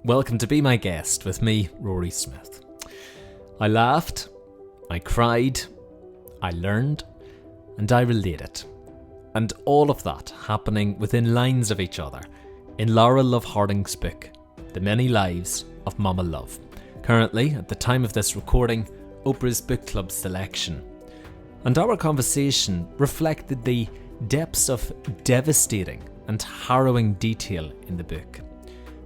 Welcome to Be My Guest with me, Rory Smith. I laughed, I cried, I learned, and I related. And all of that happening within lines of each other in Lara Love Hardin's book, The Many Lives of Mama Love. Currently, at the time of this recording, Oprah's book club selection. And our conversation reflected the depths of devastating and harrowing detail in the book.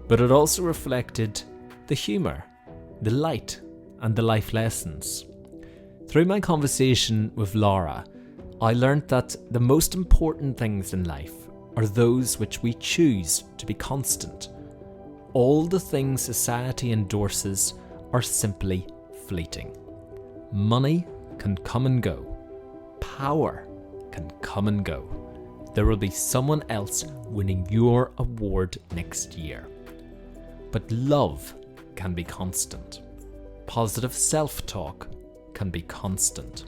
But it also reflected the humour, the light, and the life lessons. Through my conversation with Lara, I learnt that the most important things in life are those which we choose to be constant. All the things society endorses are simply fleeting. Money can come and go. Power can come and go. There will be someone else winning your award next year. But love can be constant. Positive self-talk can be constant.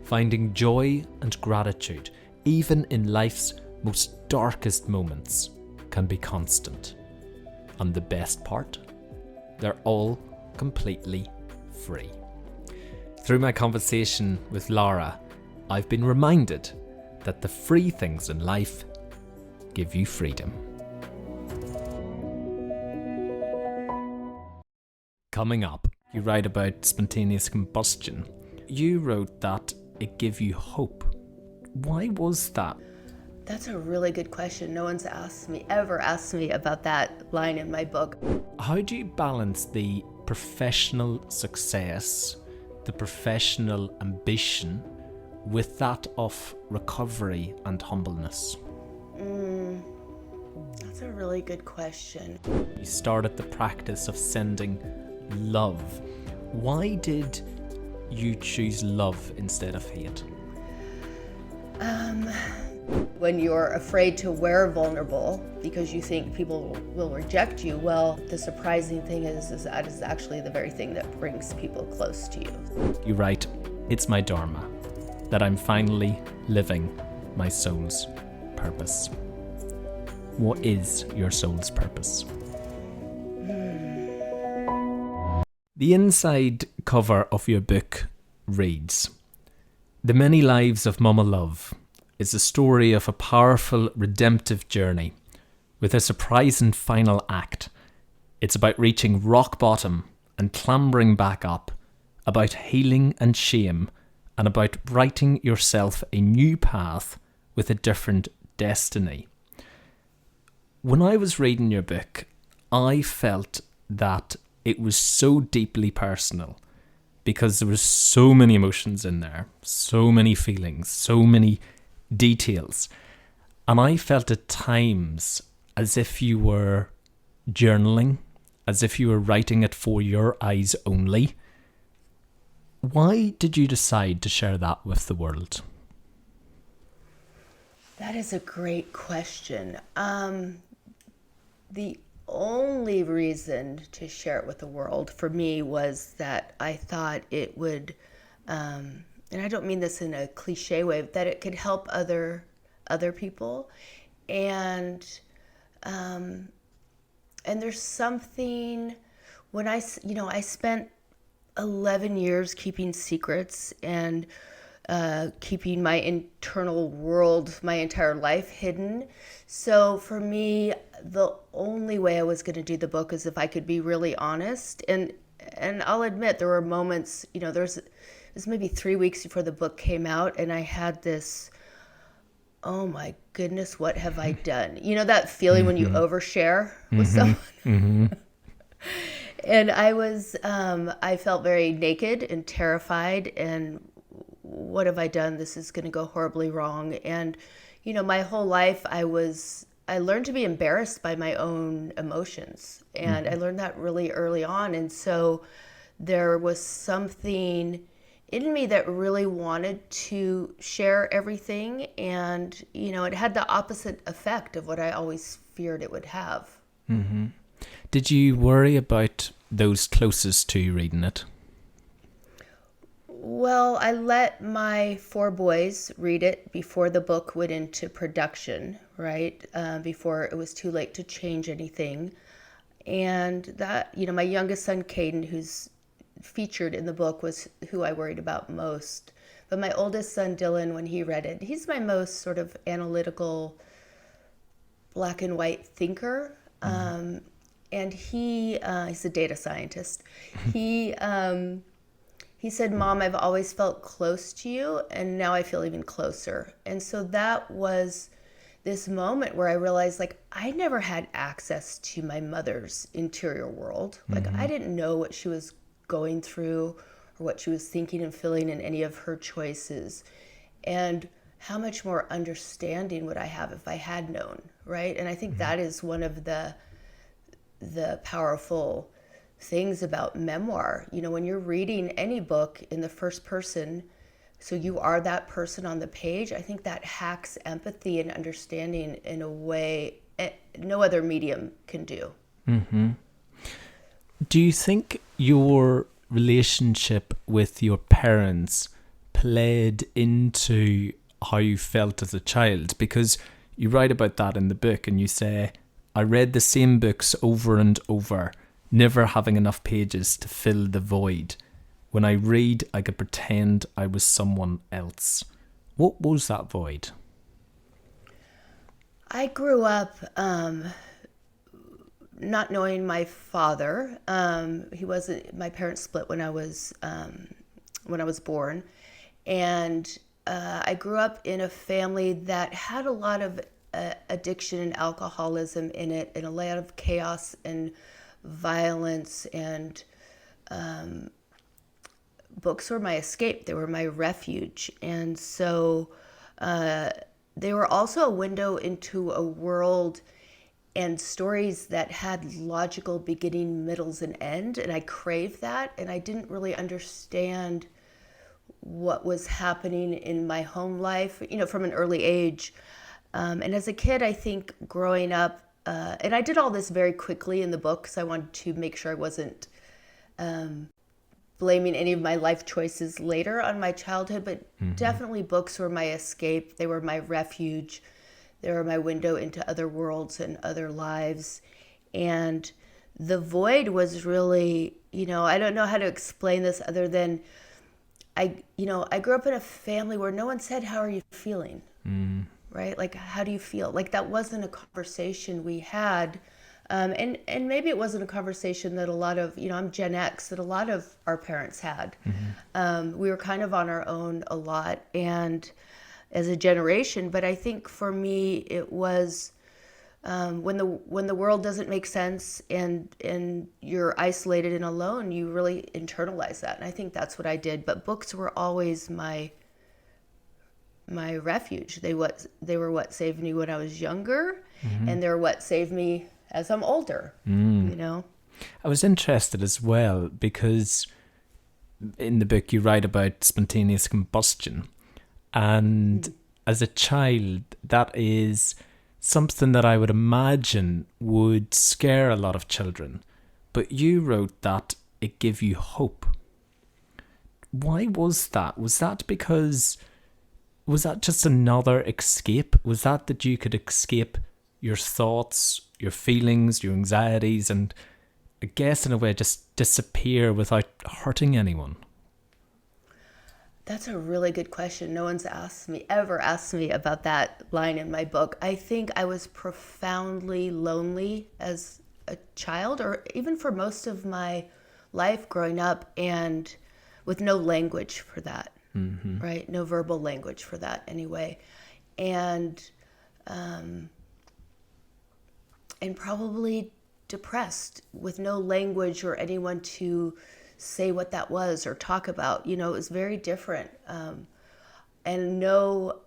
Finding joy and gratitude, even in life's most darkest moments, can be constant. And the best part? They're all completely free. Through my conversation with Lara, I've been reminded that the free things in life give you freedom. Coming up, you write about spontaneous combustion. You wrote that it gave you hope. Why was that? That's a really good question. No one's ever asked me about that line in my book. How do you balance the professional success, the professional ambition, with that of recovery and humbleness? That's a really good question. You started the practice of sending love. Why did you choose love instead of hate? When you're afraid to wear vulnerable because you think people will reject you, well, the surprising thing is that is actually the very thing that brings people close to you. You write, "It's my dharma, that I'm finally living my soul's purpose." What is your soul's purpose? The inside cover of your book reads, "The Many Lives of Mama Love is a story of a powerful redemptive journey with a surprising final act. It's about reaching rock bottom and clambering back up, about healing and shame, and about writing yourself a new path with a different destiny." When I was reading your book, I felt that it was so deeply personal because there were so many emotions in there, so many feelings, so many details. And I felt at times as if you were journaling, as if you were writing it for your eyes only. Why did you decide to share that with the world? That is a great question. The only reason to share it with the world for me was that I thought it would, and I don't mean this in a cliche way, but that it could help other people, and there's something when I spent 11 years keeping secrets and keeping my internal world, my entire life hidden. So for me, the only way I was going to do the book is if I could be really honest. And I'll admit there were moments, it was maybe 3 weeks before the book came out, and I had this, oh my goodness, what have I done? You know that feeling when you overshare with someone? And I felt very naked and terrified, and what have I done? This is going to go horribly wrong. And, my whole life I learned to be embarrassed by my own emotions. And I learned that really early on. And so there was something in me that really wanted to share everything. And, it had the opposite effect of what I always feared it would have. Mm-hmm. Did you worry about those closest to you reading it? Well, I let my 4 boys read it before the book went into production, right? Before it was too late to change anything. And that, my youngest son, Caden, who's featured in the book, was who I worried about most. But my oldest son, Dylan, when he read it, he's my most sort of analytical, black and white thinker. And he's a data scientist. He said, "Mom, I've always felt close to you, and now I feel even closer." And so that was this moment where I realized, like, I never had access to my mother's interior world. Like, I didn't know what she was going through or what she was thinking and feeling in any of her choices. And how much more understanding would I have if I had known, right? And I think that is one of the powerful things about memoir. When you're reading any book in the first person, so you are that person on the page, I think that hacks empathy and understanding in a way no other medium can do. Do you think your relationship with your parents played into how you felt as a child? Because you write about that in the book and you say, "I read the same books over and over, never having enough pages to fill the void. When I read, I could pretend I was someone else." What was that void? I grew up not knowing my father. My parents split when I was born. And I grew up in a family that had a lot of addiction and alcoholism in it, and a lot of chaos and violence, and books were my escape. They were my refuge. And so they were also a window into a world and stories that had logical beginning, middles, and end. And I craved that. And I didn't really understand what was happening in my home life, from an early age. And as a kid, I think growing up, and I did all this very quickly in the book because I wanted to make sure I wasn't blaming any of my life choices later on my childhood, but definitely books were my escape. They were my refuge. They were my window into other worlds and other lives. And the void was really, I don't know how to explain this other than I grew up in a family where no one said, "How are you feeling?" Right? Like, how do you feel? Like, that wasn't a conversation we had. And maybe it wasn't a conversation that a lot of, I'm Gen X, that a lot of our parents had. We were kind of on our own a lot and as a generation. But I think for me, it was when the world doesn't make sense and you're isolated and alone, you really internalize that. And I think that's what I did. But books were always my refuge. They were what saved me when I was younger, and they're what saved me as I'm older. I was interested as well because in the book you write about spontaneous combustion, and as a child that is something that I would imagine would scare a lot of children, but you wrote that it gave you hope. Why was that? Was that just another escape? Was that you could escape your thoughts, your feelings, your anxieties, and I guess in a way just disappear without hurting anyone? That's a really good question. No one's ever asked me about that line in my book. I think I was profoundly lonely as a child, or even for most of my life growing up, and with no language for that, right? No verbal language for that anyway. And probably depressed with no language or anyone to say what that was or talk about. It was very different. And no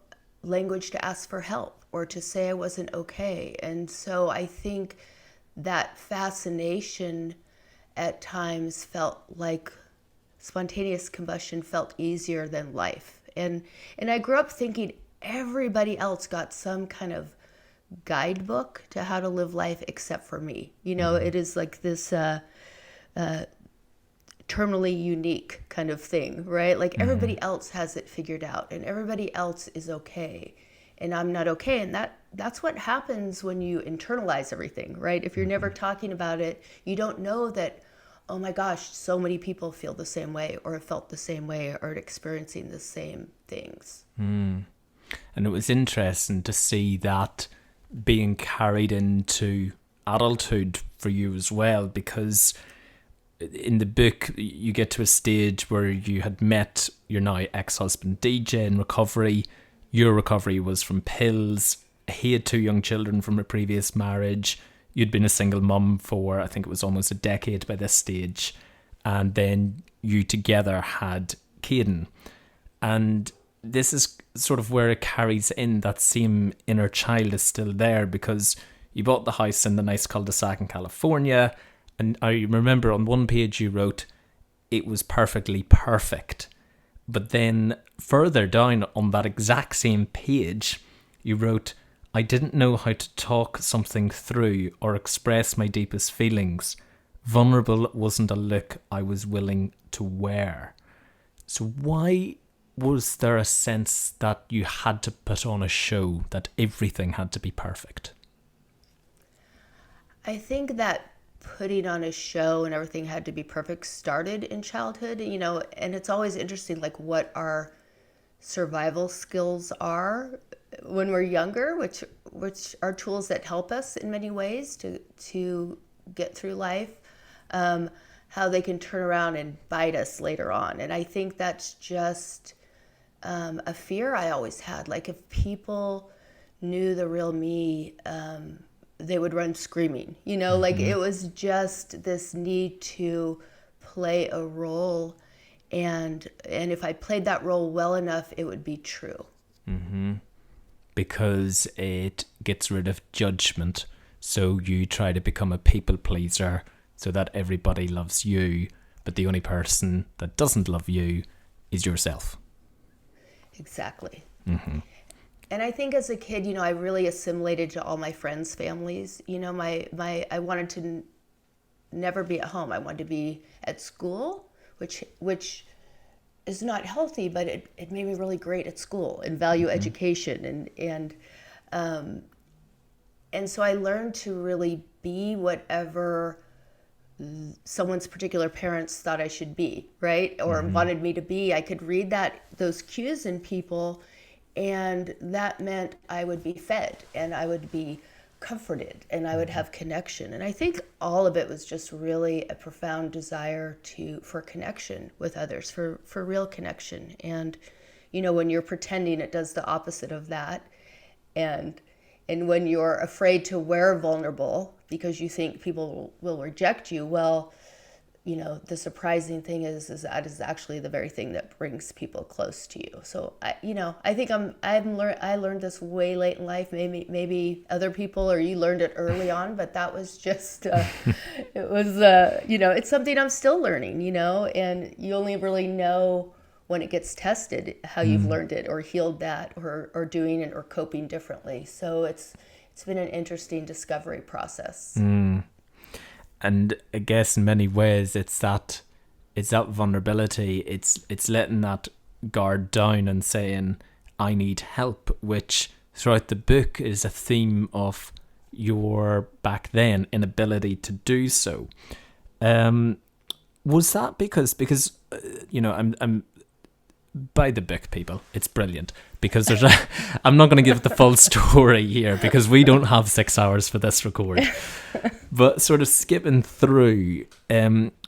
language to ask for help or to say I wasn't okay. And so I think that fascination at times felt like spontaneous combustion felt easier than life. And I grew up thinking everybody else got some kind of guidebook to how to live life except for me. It is like this terminally unique kind of thing, right? Like everybody else has it figured out and everybody else is okay. and I'm not okay. And that's what happens when you internalize everything, right? If you're never talking about it, you don't know that, oh my gosh, so many people feel the same way or have felt the same way or are experiencing the same things. And it was interesting to see that being carried into adulthood for you as well, because in the book you get to a stage where you had met your now ex-husband DJ in recovery. Your recovery was from pills. He had 2 young children from a previous marriage. You'd been a single mum for, I think it was almost a decade by this stage. And then you together had Caden. And this is sort of where it carries in, that same inner child is still there, because you bought the house in the nice cul-de-sac in California. And I remember on one page you wrote, it was perfectly perfect. But then further down on that exact same page, you wrote, I didn't know how to talk something through or express my deepest feelings. Vulnerable wasn't a look I was willing to wear. So why was there a sense that you had to put on a show, that everything had to be perfect? I think that putting on a show and everything had to be perfect started in childhood, and it's always interesting, like what our survival skills are when we're younger, which are tools that help us in many ways to get through life, how they can turn around and bite us later on. And I think that's just a fear I always had. Like if people knew the real me, they would run screaming, like it was just this need to play a role. And if I played that role well enough, it would be true. Because it gets rid of judgment. So you try to become a people pleaser so that everybody loves you, but the only person that doesn't love you is yourself. Exactly. And I think as a kid, I really assimilated to all my friends' families. I wanted to never be at home. I wanted to be at school, which is not healthy, but it made me really great at school and value education. And so I learned to really be whatever someone's particular parents thought I should be, right? Or wanted me to be. I could read those cues in people, and that meant I would be fed and I would be comforted and I would have connection. And I think all of it was just really a profound desire for connection with others, for real connection. And when you're pretending, it does the opposite of that. And when you're afraid to wear vulnerable because you think people will reject you, well, the surprising thing is that is actually the very thing that brings people close to you. So I think I learned this way late in life. Maybe other people or you learned it early on, but that was just it was it's something I'm still learning. And you only really know when it gets tested how you've learned it or healed that or doing it or coping differently. So it's been an interesting discovery process. And I guess in many ways it's that vulnerability. It's letting that guard down and saying, I need help, which throughout the book is a theme of your back then inability to do so. Was that because I'm buy the book, people. It's brilliant because I'm not going to give the full story here because we don't have 6 hours for this record. But sort of skipping through,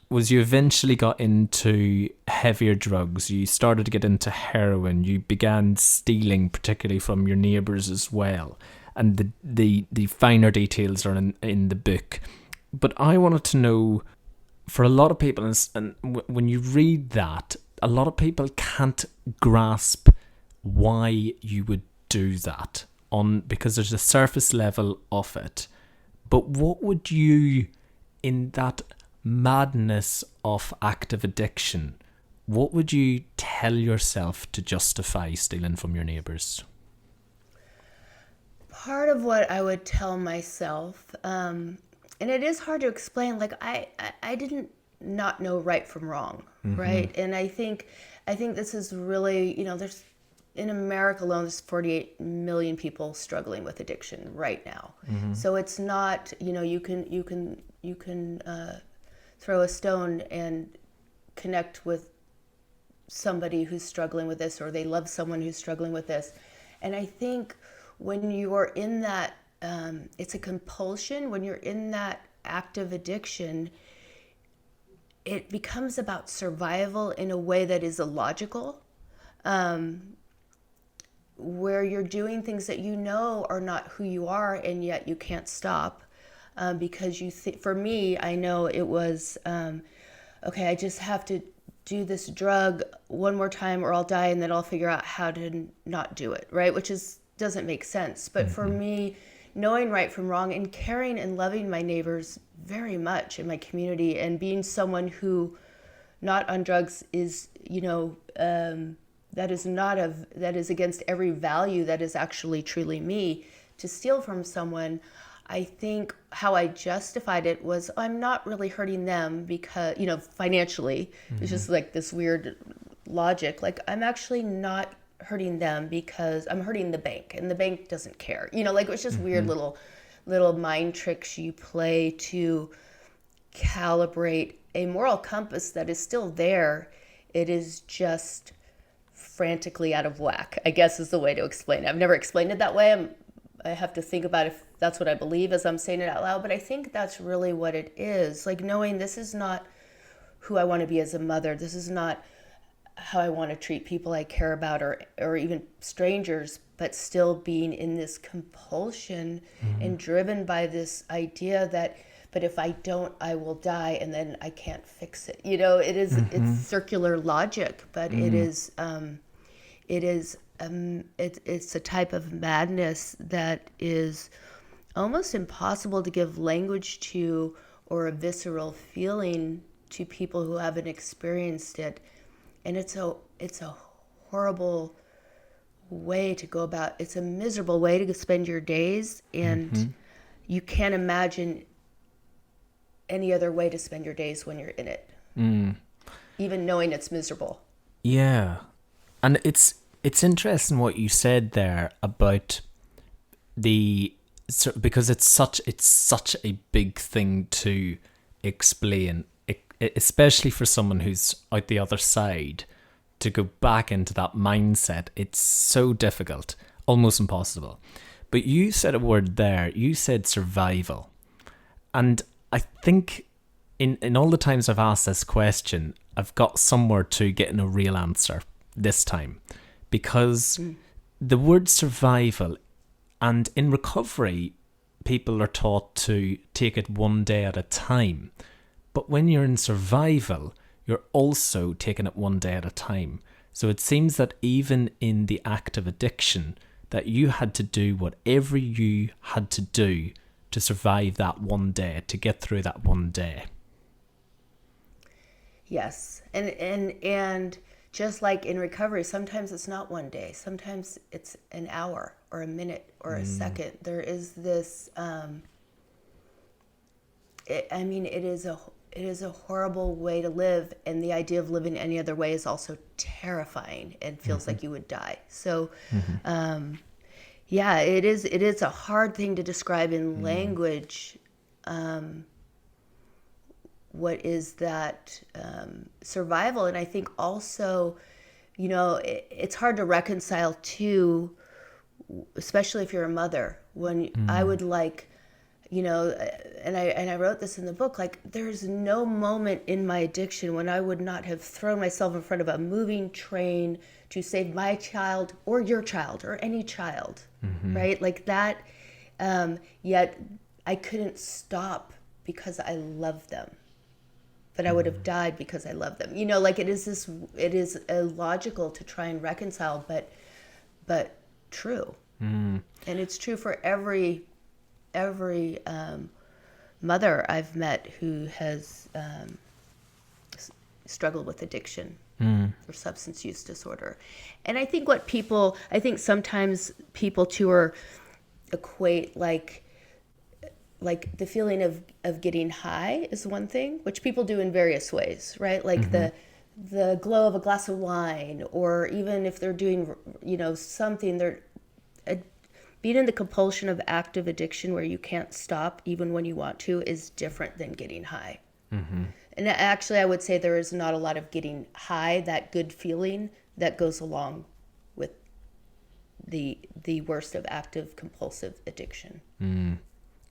was you eventually got into heavier drugs. You started to get into heroin. You began stealing, particularly from your neighbours as well. And the finer details are in the book. But I wanted to know, for a lot of people, and when you read that, a lot of people can't grasp why you would do that because there's a surface level of it. But what would you, in that madness of active addiction, what would you tell yourself to justify stealing from your neighbours? Part of what I would tell myself, and it is hard to explain, like I didn't not know right from wrong, right? And I think this is really, there's in America alone, there's 48 million people struggling with addiction right now. So it's not, you can throw a stone and connect with somebody who's struggling with this, or they love someone who's struggling with this. And I think when you are in that, it's a compulsion. When you're in that active addiction, it becomes about survival in a way that is illogical, where you're doing things that are not who you are, and yet you can't stop, because for me, I know it was, okay, I just have to do this drug one more time or I'll die, and then I'll figure out how to not do it, right? Which doesn't make sense. But for me, knowing right from wrong and caring and loving my neighbors very much in my community, and being someone who not on drugs is, that is against every value that is actually truly me, to steal from someone, I think how I justified it was, I'm not really hurting them because, financially, it's just like this weird logic. Like, I'm actually not hurting them because I'm hurting the bank, and the bank doesn't care. Like, it was just weird little mind tricks you play to calibrate a moral compass that is still there. It is just frantically out of whack, I guess, is the way to explain it. I've never explained it that way. I have to think about if that's what I believe as I'm saying it out loud, but I think that's really what it is. Like, knowing this is not who I want to be as a mother. This is not how I want to treat people I care about, or even strangers, but still being in this compulsion and driven by this idea that, but if I don't, I will die, and then I can't fix it. It's circular logic, but it's a type of madness that is almost impossible to give language to, or a visceral feeling to people who haven't experienced it. And it's a horrible way to go about. It's a miserable way to spend your days, and you can't imagine any other way to spend your days when you're in it, even knowing it's miserable. Yeah, and it's interesting what you said there about because it's such a big thing to explain, especially for someone who's out the other side, to go back into that mindset. It's so difficult, almost impossible. But you said a word there. You said survival, and I think in all the times I've asked this question, I've got somewhere to getting a real answer this time. Because the word survival, and in recovery, people are taught to take it one day at a time. But when you're in survival, you're also taking it one day at a time. So it seems that even in the act of addiction, that you had to do whatever you had to do to survive that one day, to get through that one day. Yes. And just like in recovery, sometimes it's not one day. Sometimes it's an hour or a minute or a second. There is this, it is a horrible way to live. And the idea of living any other way is also terrifying and feels like you would die. So, yeah, it is a hard thing to describe in language. What is that survival? And I think also, it's hard to reconcile too, especially if you're a mother, when I would and I wrote this in the book, like, there's no moment in my addiction when I would not have thrown myself in front of a moving train to save my child or your child or any child, right? Like that, yet I couldn't stop because I love them. But I would have died because I love them. It is illogical to try and reconcile, but true. And it's true for every mother I've met who has struggled with addiction or substance use disorder. And I think sometimes people too equate like the feeling of getting high is one thing, which people do in various ways, right? Like the glow of a glass of wine, or even if they're doing, something, uh, being in the compulsion of active addiction where you can't stop even when you want to is different than getting high. And actually, I would say there is not a lot of getting high, that good feeling that goes along with the worst of active compulsive addiction.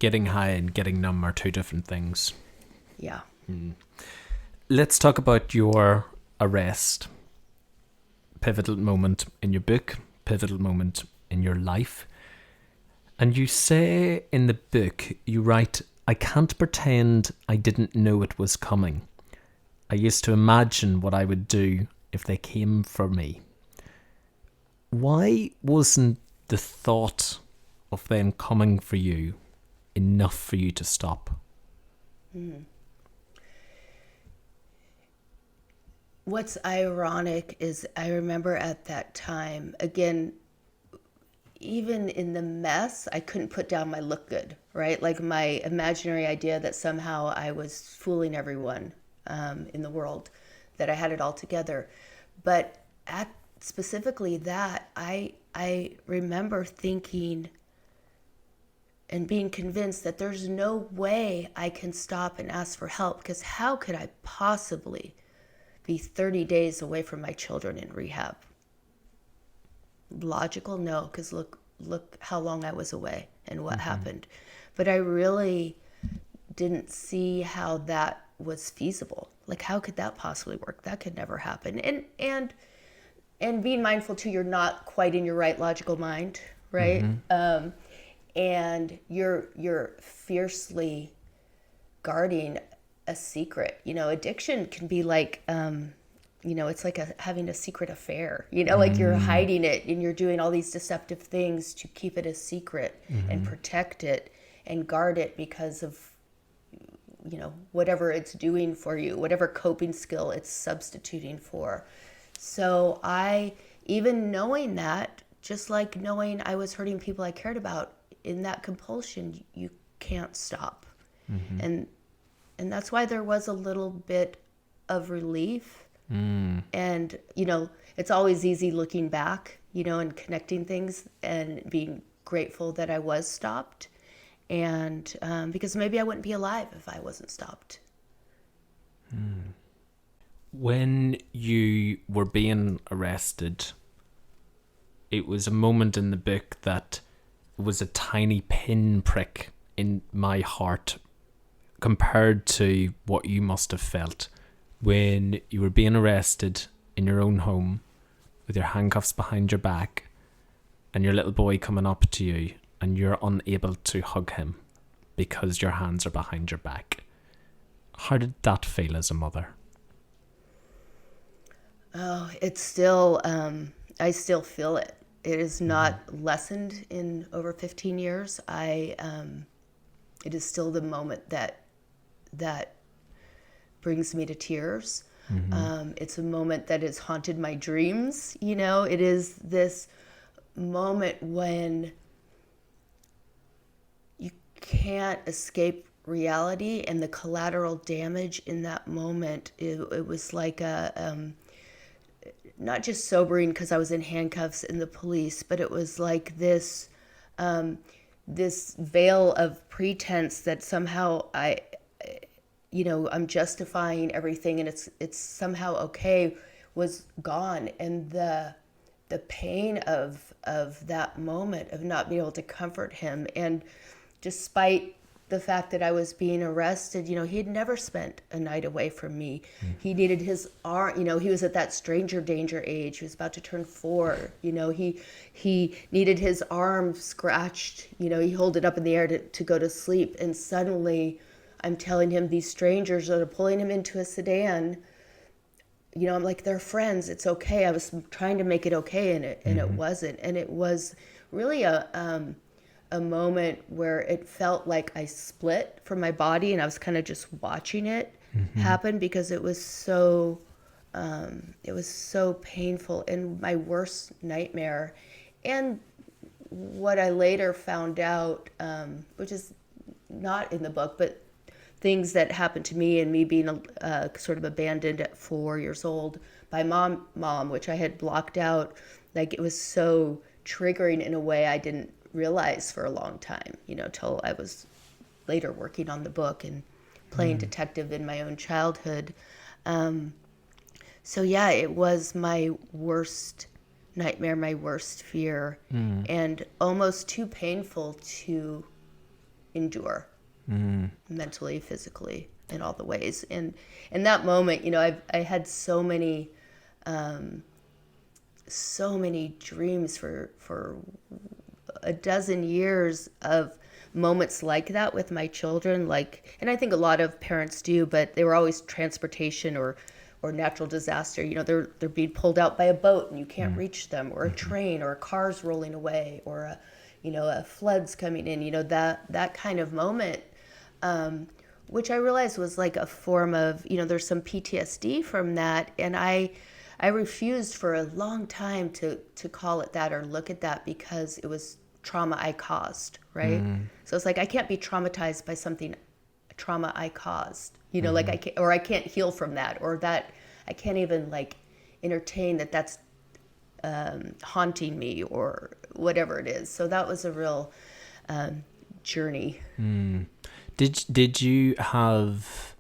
Getting high and getting numb are two different things. Yeah. Let's talk about your arrest. Pivotal moment in your book, pivotal moment in your life. And you say in the book, you write, "I can't pretend I didn't know it was coming. I used to imagine what I would do if they came for me." Why wasn't the thought of them coming for you enough for you to stop? What's ironic is I remember at that time, again, even in the mess, I couldn't put down my look good, right? Like my imaginary idea that somehow I was fooling everyone in the world, that I had it all together. But at specifically that, I remember thinking and being convinced that there's no way I can stop and ask for help, because how could I possibly be 30 days away from my children in rehab? Logical? No, because look how long I was away and what happened. But I really didn't see how that was feasible. Like, how could that possibly work? That could never happen. And being mindful too, you're not quite in your right logical mind, right? And you're fiercely guarding a secret. Addiction can be like, it's like having a secret affair, like you're hiding it and you're doing all these deceptive things to keep it a secret and protect it and guard it because of, whatever it's doing for you, whatever coping skill it's substituting for. So even knowing that, just like knowing I was hurting people I cared about, in that compulsion, you can't stop. And that's why there was a little bit of relief. And, it's always easy looking back, and connecting things and being grateful that I was stopped. And because maybe I wouldn't be alive if I wasn't stopped. When you were being arrested, it was a moment in the book that was a tiny pinprick in my heart compared to what you must have felt when you were being arrested in your own home with your handcuffs behind your back and your little boy coming up to you and you're unable to hug him because your hands are behind your back. How did that feel as a mother? Oh, it's still, I still feel it. It is not lessened in over 15 years. It is still the moment that brings me to tears. It's a moment that has haunted my dreams. It is this moment when you can't escape reality, and the collateral damage in that moment, it was like not just sobering because I was in handcuffs in the police, but it was like this veil of pretense that somehow I'm justifying everything and it's somehow okay, was gone. And the pain of that moment of not being able to comfort him, and despite the fact that I was being arrested, he had never spent a night away from me. He needed his arm, he was at that stranger danger age. He was about to turn 4. He needed his arm scratched. He held it up in the air to go to sleep. And suddenly I'm telling him these strangers are pulling him into a sedan. I'm like, they're friends. It's okay. I was trying to make it okay, and it wasn't. And it was really a moment where it felt like I split from my body, and I was kind of just watching it happen, because it was so painful and my worst nightmare. And what I later found out, which is not in the book, but things that happened to me, and me being sort of abandoned at 4 years old by mom, which I had blocked out, like it was so triggering in a way I didn't realize for a long time, till I was later working on the book and playing detective in my own childhood. So yeah, it was my worst nightmare, my worst fear, and almost too painful to endure mentally, physically, in all the ways. And in that moment, I had so many dreams for a dozen years of moments like that with my children, and I think a lot of parents do, but they were always transportation or natural disaster. They're being pulled out by a boat and you can't reach them, or a train, or a car's rolling away, or a flood's coming in. That kind of moment, which I realized was like a form of, there's some PTSD from that, and I refused for a long time to call it that or look at that, because it was trauma I caused, right? So it's like, I can't be traumatized by trauma I caused, like I can't heal from that, or that I can't even like entertain that's haunting me, or whatever it is. So that was a real journey. Did you have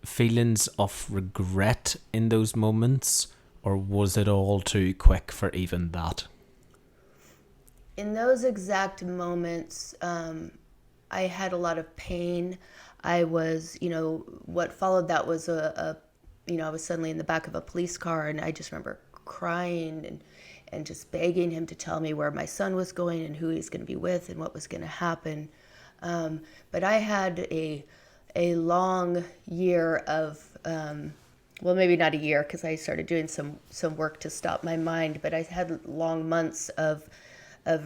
feelings of regret in those moments, or was it all too quick for even that? In those exact moments, I had a lot of pain. I was, what followed that was I was suddenly in the back of a police car, and I just remember crying and just begging him to tell me where my son was going and who he's going to be with and what was going to happen. But I had a long year of, well, maybe not a year, because I started doing some work to stop my mind, but I had long months of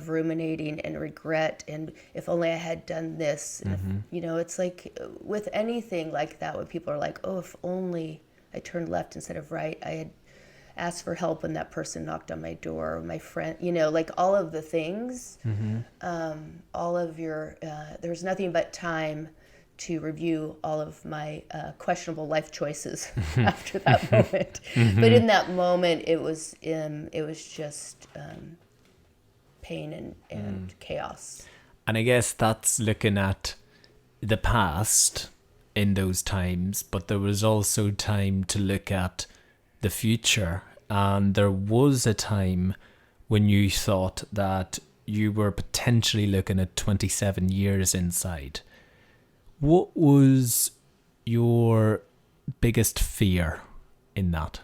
ruminating and regret, and if only I had done this. And if, it's like with anything like that, when people are like, oh, if only I turned left instead of right, I had asked for help when that person knocked on my door, or my friend, like all of the things, all of your, there was nothing but time to review all of my questionable life choices after that moment. But in that moment, it was just pain and chaos. And I guess that's looking at the past in those times, but there was also time to look at the future. And there was a time when you thought that you were potentially looking at 27 years inside. What was your biggest fear in that?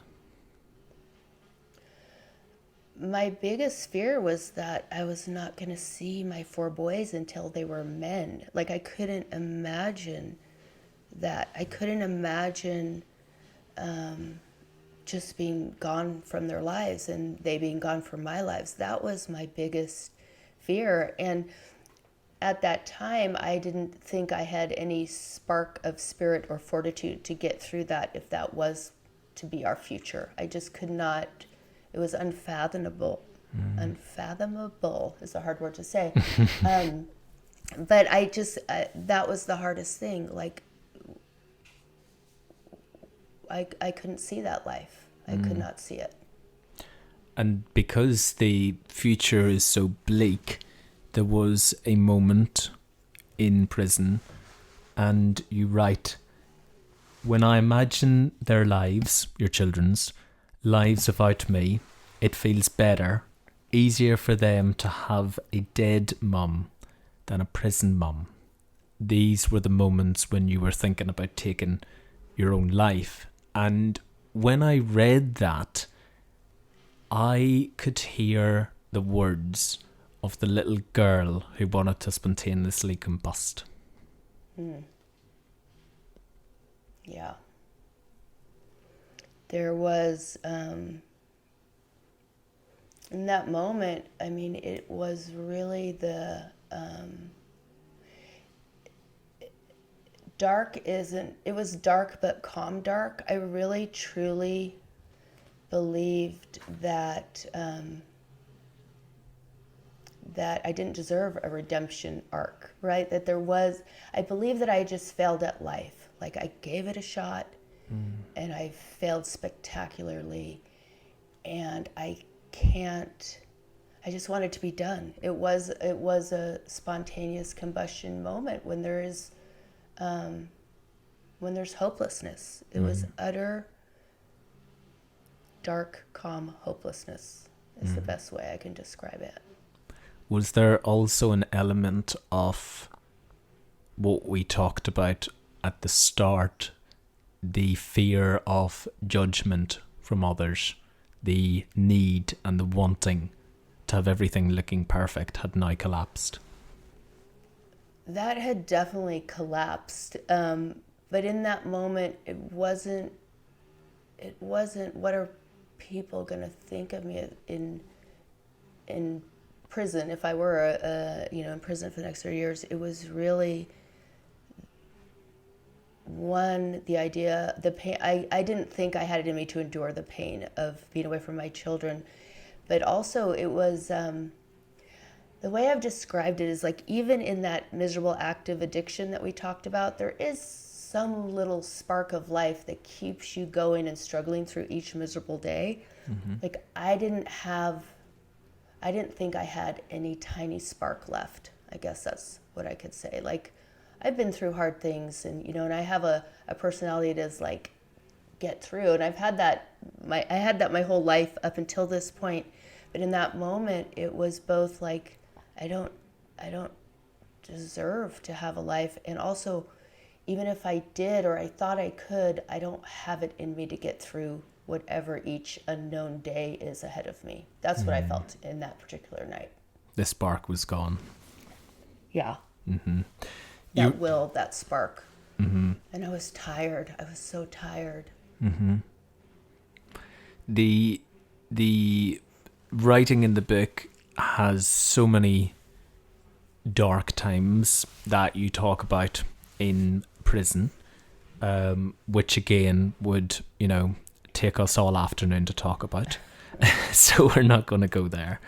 My biggest fear was that I was not going to see my 4 boys until they were men. Like, I couldn't imagine that. I couldn't imagine just being gone from their lives and they being gone from my lives. That was my biggest fear. And at that time, I didn't think I had any spark of spirit or fortitude to get through that if that was to be our future. I just could not. It was unfathomable. Unfathomable is a hard word to say. But I just, that was the hardest thing. Like, I couldn't see that life. I could not see it. And because the future is so bleak, there was a moment in prison, and you write, when I imagine their lives, your children's lives without me, it feels better, easier for them to have a dead mum than a prison mum. These were the moments when you were thinking about taking your own life. And when I read that, I could hear the words of the little girl who wanted to spontaneously combust. Yeah. There was, in that moment, I mean, it was really the, it was dark but calm dark. I really truly believed that that I didn't deserve a redemption arc, right? That there was, I believe that I just failed at life. Like, I gave it a shot, and I failed spectacularly, and I just want it to be done. It was a spontaneous combustion moment when there's hopelessness. It was utter dark, calm hopelessness is the best way I can describe it. Was there also an element of what we talked about at the start, the fear of judgment from others, the need and the wanting to have everything looking perfect had now collapsed? That had definitely collapsed. But in that moment, it wasn't what are people going to think of me in prison if I were in prison for the next 30 years. It was really the idea, the pain. I didn't think I had it in me to endure the pain of being away from my children, but also it was the way I've described it is like, even in that miserable active addiction that we talked about, there is some little spark of life that keeps you going and struggling through each miserable day. Like, I didn't think I had any tiny spark left. I guess that's what I could say. Like, I've been through hard things, and and I have a personality that is like, get through, and I had that my whole life up until this point. But in that moment, it was both like, I don't deserve to have a life, and also, even if I did or I thought I could, I don't have it in me to get through whatever each unknown day is ahead of me. That's what I felt in that particular night. The spark was gone. Yeah. Mm-hmm. That spark. Mm-hmm. And I was tired. I was so tired. Mm-hmm. The writing in the book has so many dark times that you talk about in prison, which again would, take us all afternoon to talk about. So we're not going to go there.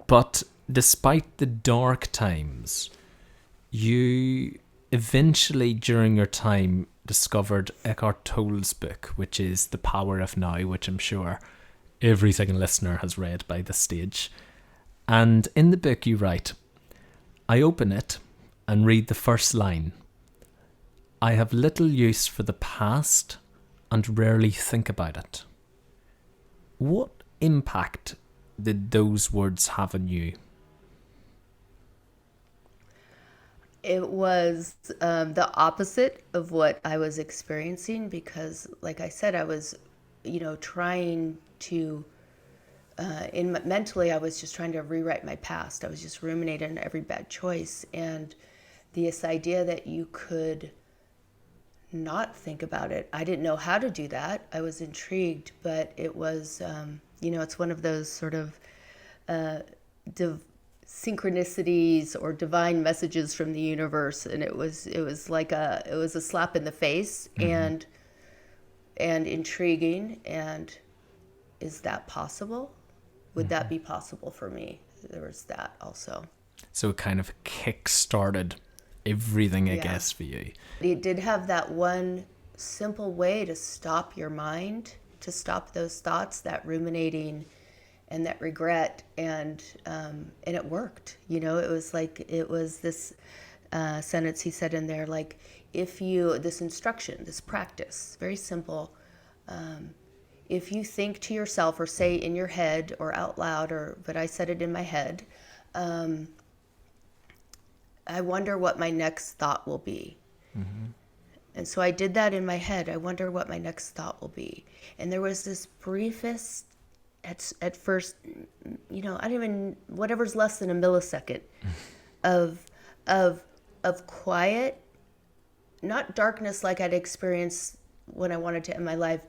But despite the dark times, you eventually, during your time, discovered Eckhart Tolle's book, which is The Power of Now, which I'm sure every single listener has read by this stage. And in the book you write, I open it and read the first line. I have little use for the past and rarely think about it. What impact did those words have on you? It was the opposite of what I was experiencing, because, like I said, I was, trying to, mentally, I was just trying to rewrite my past. I was just ruminating on every bad choice. And this idea that you could not think about it, I didn't know how to do that. I was intrigued, but it was, it's one of those sort of synchronicities or divine messages from the universe, and it was like a slap in the face, and intriguing. And is that possible? Would that be possible for me? There was that also. So it kind of kick-started everything, I guess, for you. It did have that one simple way to stop your mind, to stop those thoughts, that ruminating and that regret, and it worked. It was this sentence he said in there, like, this instruction, this practice, very simple. If you think to yourself or say in your head or out loud, but I said it in my head, I wonder what my next thought will be. Mm-hmm. And so I did that in my head. I wonder what my next thought will be. And there was this briefest, at first, I don't even, whatever's less than a millisecond of quiet, not darkness like I'd experienced when I wanted to end my life,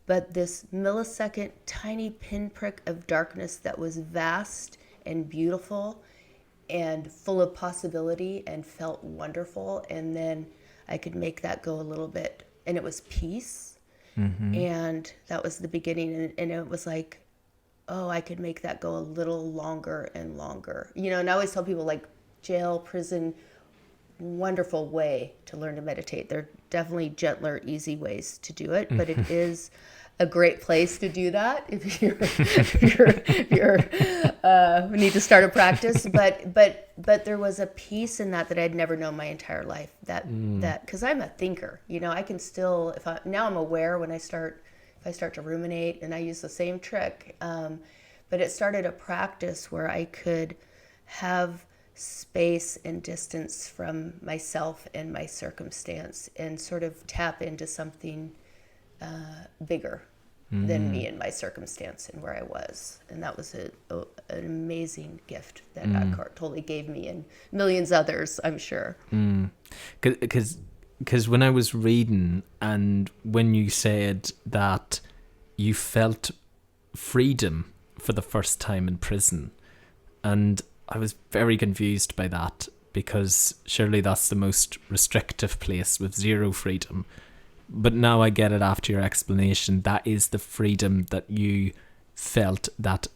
but this millisecond tiny pinprick of darkness that was vast and beautiful and full of possibility and felt wonderful. And then I could make that go a little bit, and it was peace. Mm-hmm. And that was the beginning. And it was like, oh, I could make that go a little longer and longer. And I always tell people, like, jail, prison, wonderful way to learn to meditate. There are definitely gentler, easy ways to do it, but it is a great place to do that if you're need to start a practice. But there was a piece in that I'd never known my entire life. That because I'm a thinker, I can still now I'm aware when if I start to ruminate, and I use the same trick. But it started a practice where I could have space and distance from myself and my circumstance, and sort of tap into something bigger than me and my circumstance and where I was. And that was an amazing gift that Eckhart Tolle gave me, and millions others, I'm sure. Because when I was reading, and when you said that you felt freedom for the first time in prison, and I was very confused by that, because surely that's the most restrictive place with zero freedom. But now I get it after your explanation. That is the freedom that you felt, that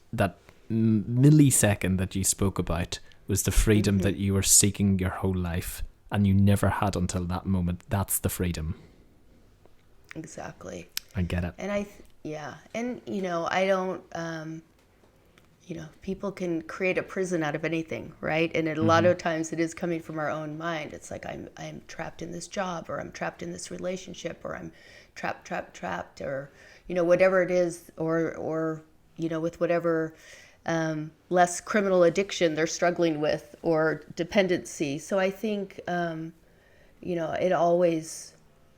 millisecond that you spoke about was the freedom that you were seeking your whole life, and you never had until that moment. That's the freedom. Exactly. I get it. And I don't, people can create a prison out of anything, right? And a lot of times it is coming from our own mind. It's like I'm trapped in this job, or I'm trapped in this relationship, or I'm trapped, or whatever it is, or with whatever less criminal addiction they're struggling with, or dependency. So I think it always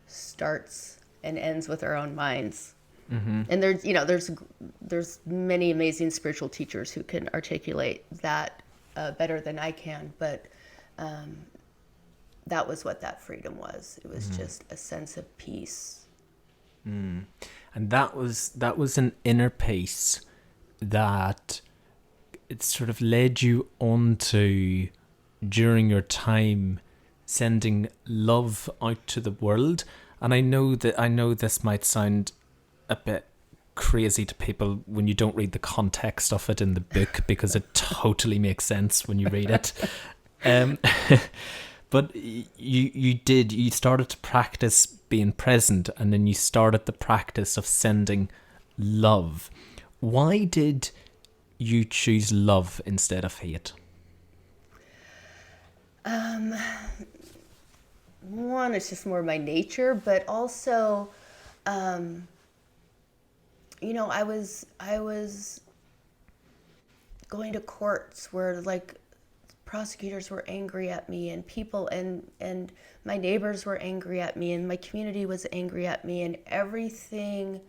starts and ends with our own minds. And there's many amazing spiritual teachers who can articulate that better than I can, but that was what that freedom was. It was just a sense of peace. And that was an inner peace that it sort of led you on to, during your time sending love out to the world. And I know this might sound a bit crazy to people when you don't read the context of it in the book, because it totally makes sense when you read it. But you started to practice being present, and then you started the practice of sending love. Why did you choose love instead of hate? One, it's just more my nature, but also I was going to courts where like prosecutors were angry at me, and people and my neighbors were angry at me, and my community was angry at me, and everything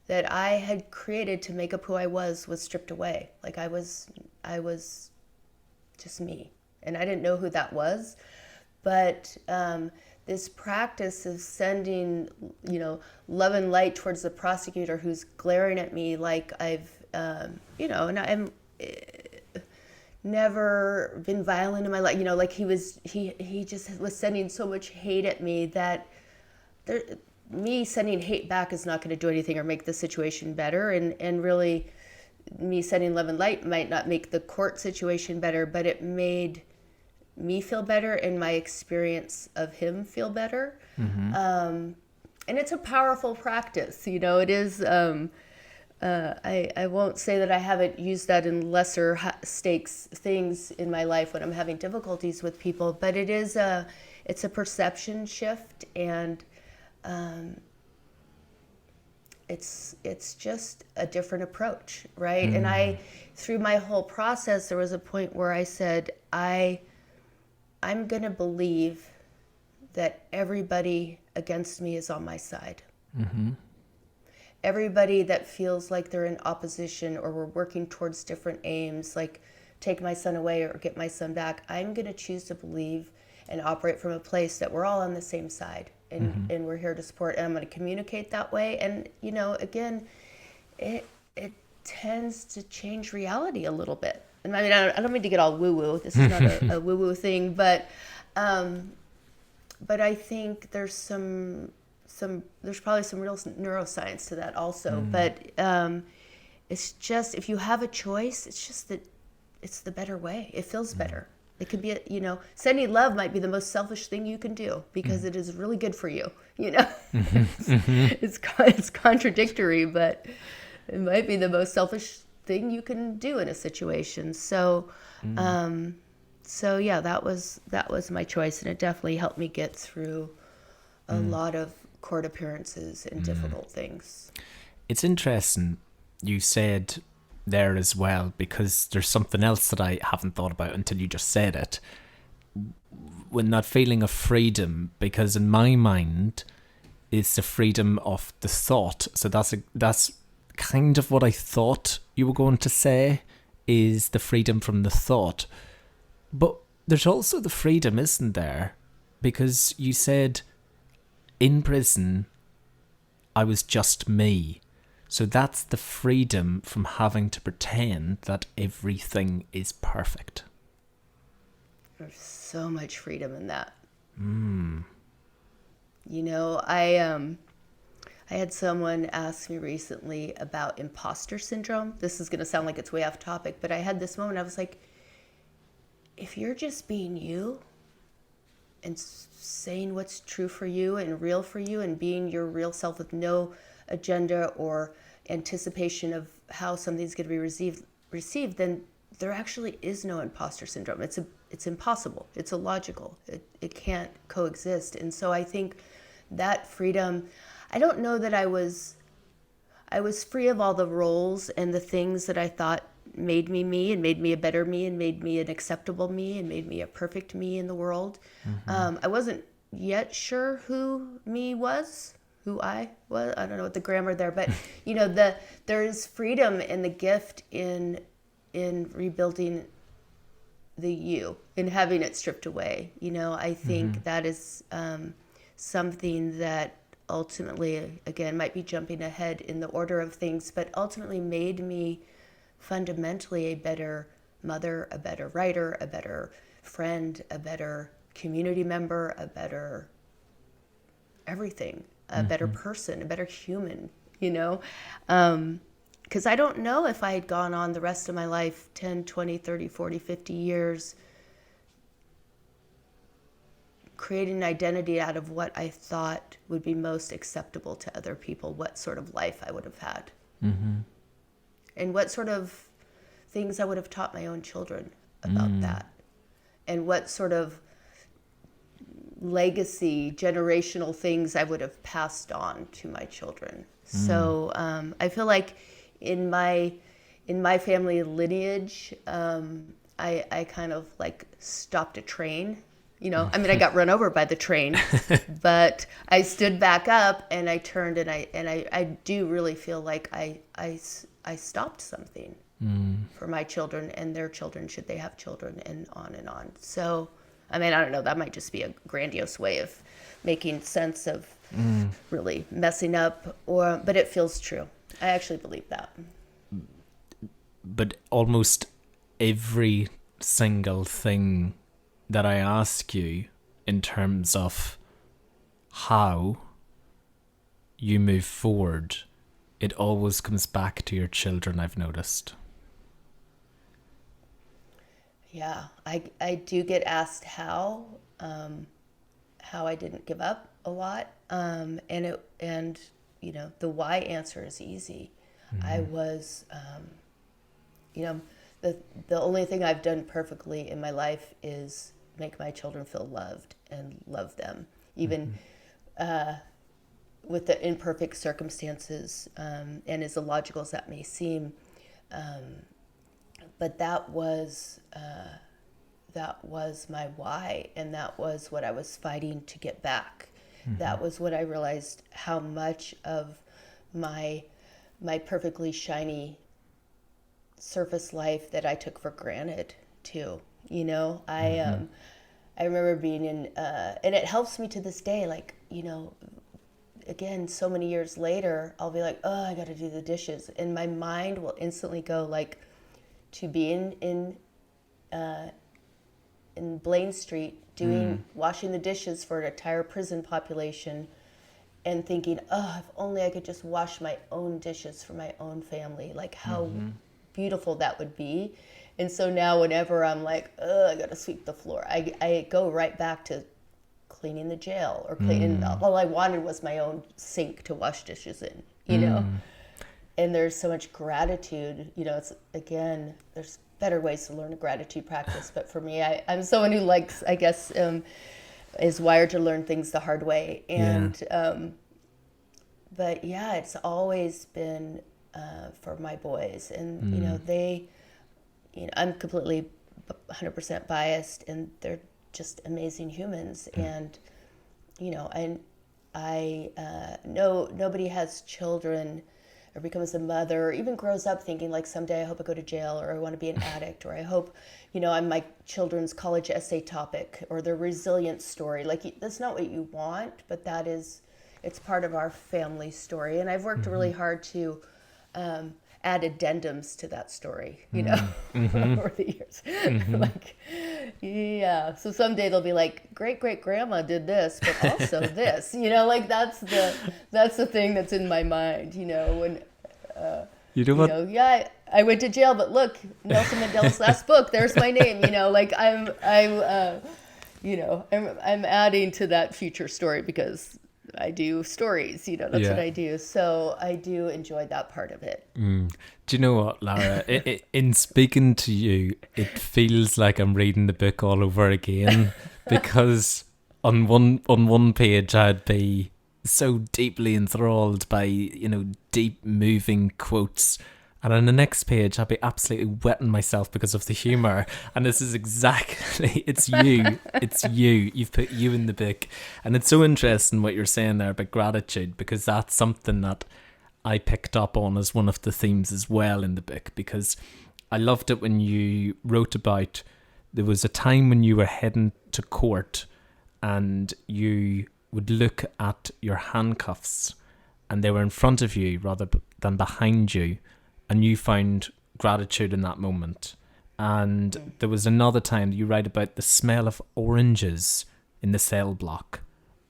that I had created to make up who I was stripped away. Like I was just me, and I didn't know who that was, but this practice of sending, love and light towards the prosecutor who's glaring at me like I've, and I'm never been violent in my life, like he just was sending so much hate at me that me sending hate back is not going to do anything or make the situation better. And really me sending love and light might not make the court situation better, but it made me feel better and my experience of him feel better. And it's a powerful practice. It is, I won't say that I haven't used that in lesser stakes things in my life when I'm having difficulties with people, but it's a perception shift, and it's just a different approach, right? And through my whole process, there was a point where I said, I'm going to believe that everybody against me is on my side. Everybody that feels like they're in opposition, or we're working towards different aims, like take my son away or get my son back, I'm going to choose to believe and operate from a place that we're all on the same side, and we're here to support, and I'm going to communicate that way. And, again, it tends to change reality a little bit. And I mean, I don't mean to get all woo-woo. This is not a woo-woo thing, but I think there's probably some real neuroscience to that also. But it's just, if you have a choice, it's just that it's the better way. It feels better. It could be, sending love might be the most selfish thing you can do because it is really good for you. It's contradictory, but it might be the most selfish thing you can do in a situation. So, yeah, that was my choice, and it definitely helped me get through a lot of court appearances and difficult things. It's interesting you said there as well, because there's something else that I haven't thought about until you just said it. When that feeling of freedom, because in my mind, it's the freedom of the thought. So that's kind of what I thought you were going to say, is the freedom from the thought. But there's also the freedom, isn't there? Because you said in prison, I was just me. So that's the freedom from having to pretend that everything is perfect. There's so much freedom in that. I had someone ask me recently about imposter syndrome. This is going to sound like it's way off topic, but I had this moment. I was like, if you're just being you and saying what's true for you and real for you and being your real self with no agenda or anticipation of how something's going to be received, then there actually is no imposter syndrome. It's impossible. It's illogical. It can't coexist. And so I think that freedom, I don't know that I was free of all the roles and the things that I thought made me me and made me a better me and made me an acceptable me and made me a perfect me in the world. I wasn't yet sure who me was, who I was. I don't know what the grammar there, but there's freedom and the gift in rebuilding the you, in having it stripped away. I think that is something that ultimately, again, might be jumping ahead in the order of things, but ultimately made me fundamentally a better mother, a better writer, a better friend, a better community member, a better everything, a better person, a better human, because I don't know if I had gone on the rest of my life, 10, 20, 30, 40, 50 years, creating an identity out of what I thought would be most acceptable to other people, what sort of life I would have had. And what sort of things I would have taught my own children about that. And what sort of legacy, generational things I would have passed on to my children. So I feel like in my family lineage, I kind of like stopped a train. I got run over by the train, but I stood back up and I turned and I do really feel like I stopped something for my children and their children, should they have children, and on and on. So, I don't know, that might just be a grandiose way of making sense of really messing up, but it feels true. I actually believe that. But almost every single thing that I ask you in terms of how you move forward, it always comes back to your children, I've noticed. Yeah, I do get asked how I didn't give up a lot, and the why answer is easy. I was, the only thing I've done perfectly in my life is make my children feel loved and love them, even with the imperfect circumstances, and as illogical as that may seem. But that was my why, and that was what I was fighting to get back. That was what I realized, how much of my perfectly shiny surface life that I took for granted too. I remember being in, and it helps me to this day. Like, again, so many years later, I'll be like, oh, I got to do the dishes, and my mind will instantly go like to being in Blaine Street washing the dishes for an entire prison population, and thinking, oh, if only I could just wash my own dishes for my own family, like how beautiful that would be. And so now whenever I'm like, I gotta sweep the floor, I go right back to cleaning the jail or cleaning. All I wanted was my own sink to wash dishes in, you know? And there's so much gratitude, you know, it's, again, there's better ways to learn a gratitude practice. But for me, I'm someone who likes, I guess, is wired to learn things the hard way. And, but yeah, it's always been for my boys. And, you know, I'm completely 100% biased, and they're just amazing humans. And, you know, I know nobody has children or becomes a mother or even grows up thinking like, someday I hope I go to jail, or I want to be an addict, or I hope, you know, I'm my children's college essay topic or their resilience story. Like, that's not what you want, but it's part of our family story. And I've worked really hard to add addendums to that story, you know, over the years. Like, yeah. So someday they'll be like, great grandma did this, but also this, you know, like that's the thing that's in my mind, you know, when, yeah, I went to jail, but look, Nelson Mandela's last book, there's my name, you know, like I'm adding to that future story because I do stories, you know, that's what I do. So I do enjoy that part of it. Do you know what, Lara? In speaking to you, it feels like I'm reading the book all over again, because on one page I'd be so deeply enthralled by, you know, deep moving quotes, and on the next page I'd be absolutely wetting myself because of the humour. And this is exactly, it's you, you've put you in the book. And it's so interesting what you're saying there about gratitude, because that's something that I picked up on as one of the themes as well in the book, because I loved it when you wrote about, there was a time when you were heading to court and you would look at your handcuffs and they were in front of you rather than behind you, and you found gratitude in that moment. And there was another time that you write about the smell of oranges in the cell block,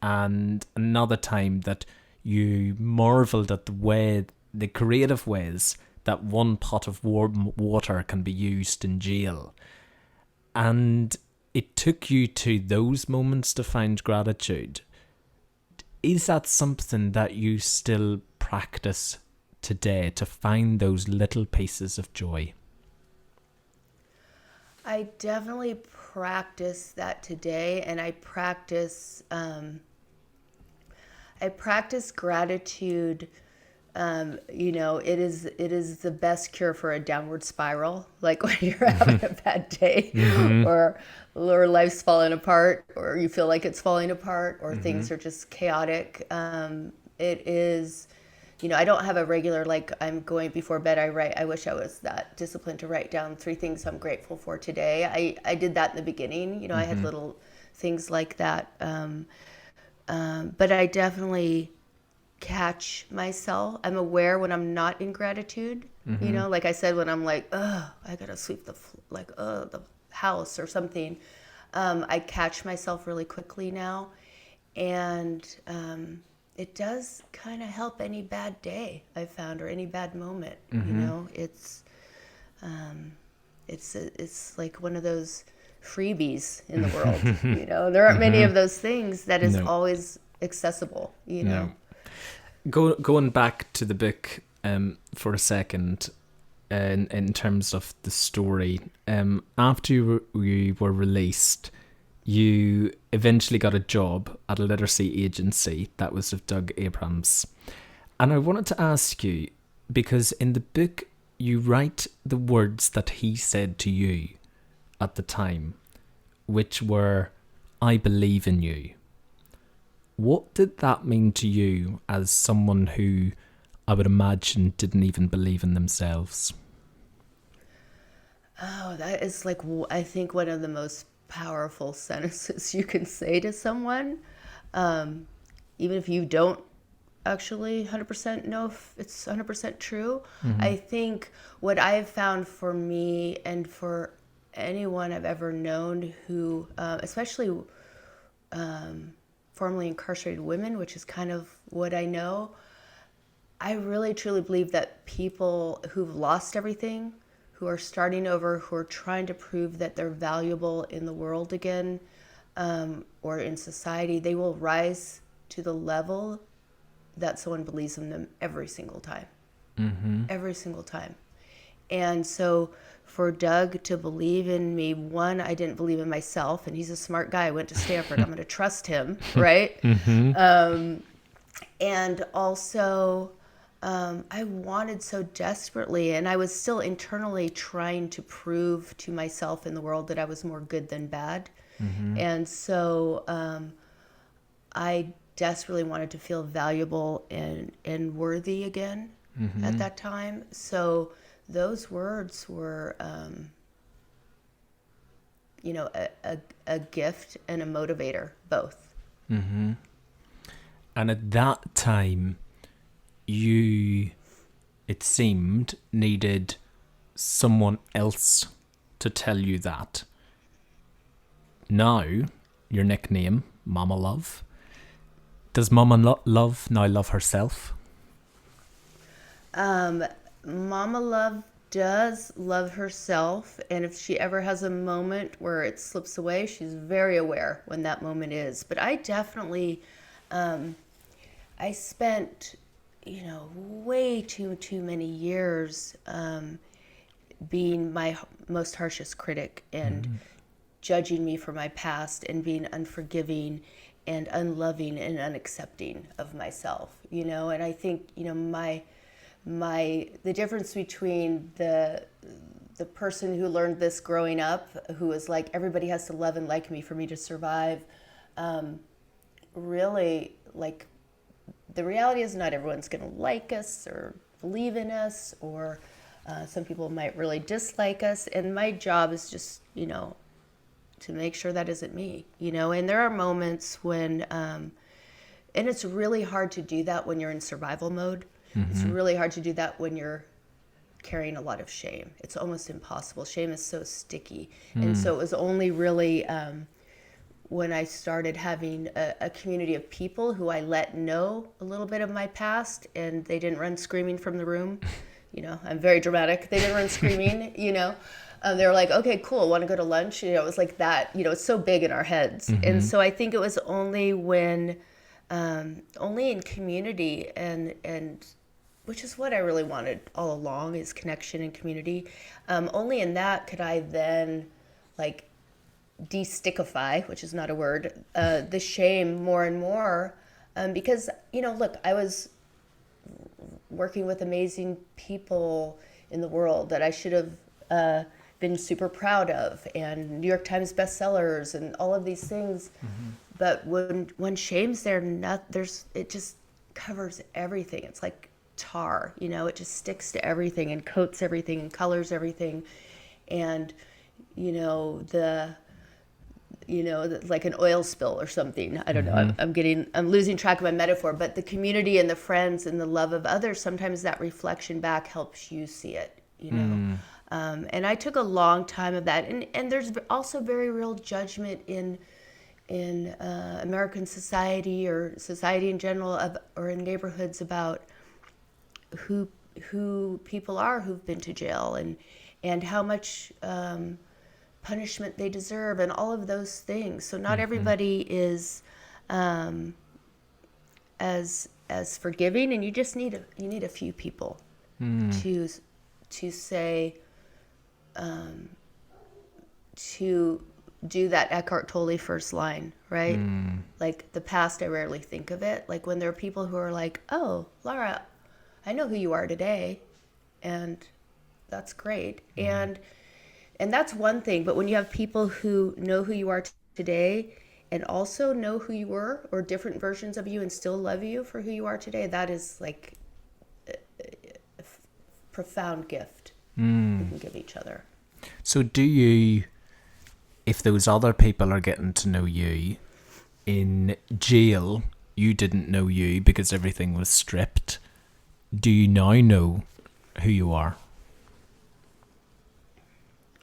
and another time that you marveled at the creative ways that one pot of warm water can be used in jail. And it took you to those moments to find gratitude. Is that something that you still practice today, to find those little pieces of joy? I definitely practice that today, and I practice gratitude. You know, it is the best cure for a downward spiral. Like when you're having a bad day, or life's falling apart, or you feel like it's falling apart, or things are just chaotic. It is, you know, I don't have a regular, like, I'm going before bed, I write. I wish I was that disciplined to write down 3 things I'm grateful for today. I did that in the beginning. You know, I had little things like that. But I definitely catch myself. I'm aware when I'm not in gratitude. You know, like I said, when I'm like, I gotta sweep the house or something. I catch myself really quickly now. And it does kind of help any bad day I've found, or any bad moment. You know, it's like one of those freebies in the world. You know, there aren't many of those things that is always accessible. You know, going back to the book for a second, in terms of the story, after you were released, you eventually got a job at a literacy agency that was of Doug Abrams. And I wanted to ask you, because in the book you write the words that he said to you at the time, which were, "I believe in you." What did that mean to you as someone who I would imagine didn't even believe in themselves? Oh, that is like, I think, one of the most powerful sentences you can say to someone, even if you don't actually 100% know if it's 100% true. I think what I've found for me, and for anyone I've ever known who, especially formerly incarcerated women, which is kind of what I know, I really truly believe that people who've lost everything, who are starting over, who are trying to prove that they're valuable in the world again, or in society, they will rise to the level that someone believes in them every single time. Every single time. And so for Doug to believe in me, one, I didn't believe in myself, and he's a smart guy. I went to Stanford. I'm going to trust him, right? And also, I wanted so desperately, and I was still internally trying to prove to myself in the world that I was more good than bad. And so I desperately wanted to feel valuable and worthy again at that time. So those words were, a gift and a motivator, both. And at that time, you, it seemed, needed someone else to tell you that. Now, your nickname, Mama Love. Does Mama Love now love herself? Mama Love does love herself, and if she ever has a moment where it slips away, she's very aware when that moment is. But I definitely, I spent, way too many years being my most harshest critic and judging me for my past and being unforgiving and unloving and unaccepting of myself, and I think, the difference between the person who learned this growing up, who was like, everybody has to love and like me for me to survive, really, like, the reality is not everyone's going to like us or believe in us, or some people might really dislike us, and my job is just, to make sure that isn't me, and there are moments when, and it's really hard to do that when you're in survival mode. It's really hard to do that when you're carrying a lot of shame. It's almost impossible. Shame is so sticky. And so it was only really when I started having a community of people who I let know a little bit of my past, and they didn't run screaming from the room. I'm very dramatic. They didn't run screaming, they were like, okay, cool, want to go to lunch? It was like that, it's so big in our heads. And so I think it was only when, only in community and which is what I really wanted all along, is connection and community. Only in that could I then like de-stickify, which is not a word, the shame more and more. Because, look, I was working with amazing people in the world that I should have been super proud of, and New York Times bestsellers and all of these things. But when shame's there, it just covers everything. It's like tar, it just sticks to everything and coats everything and colors everything. And, like an oil spill or something. I don't know. I'm losing track of my metaphor, but the community and the friends and the love of others, sometimes that reflection back helps you see it, and I took a long time of that. And there's also very real judgment in American society, or society in general, or in neighborhoods, about who people are who've been to jail, and how much punishment they deserve, and all of those things. So not everybody is as forgiving, and you just need a few people to say, to do that Eckhart Tolle first line, right? Like, the past, I rarely think of it. Like, when there are people who are like, oh, Lara, I know who you are today, and that's great. And that's one thing. But when you have people who know who you are today, and also know who you were, or different versions of you, and still love you for who you are today, that is like a profound gift we can give each other. So do you, if those other people are getting to know you in jail, you didn't know you because everything was stripped, do you now know who you are?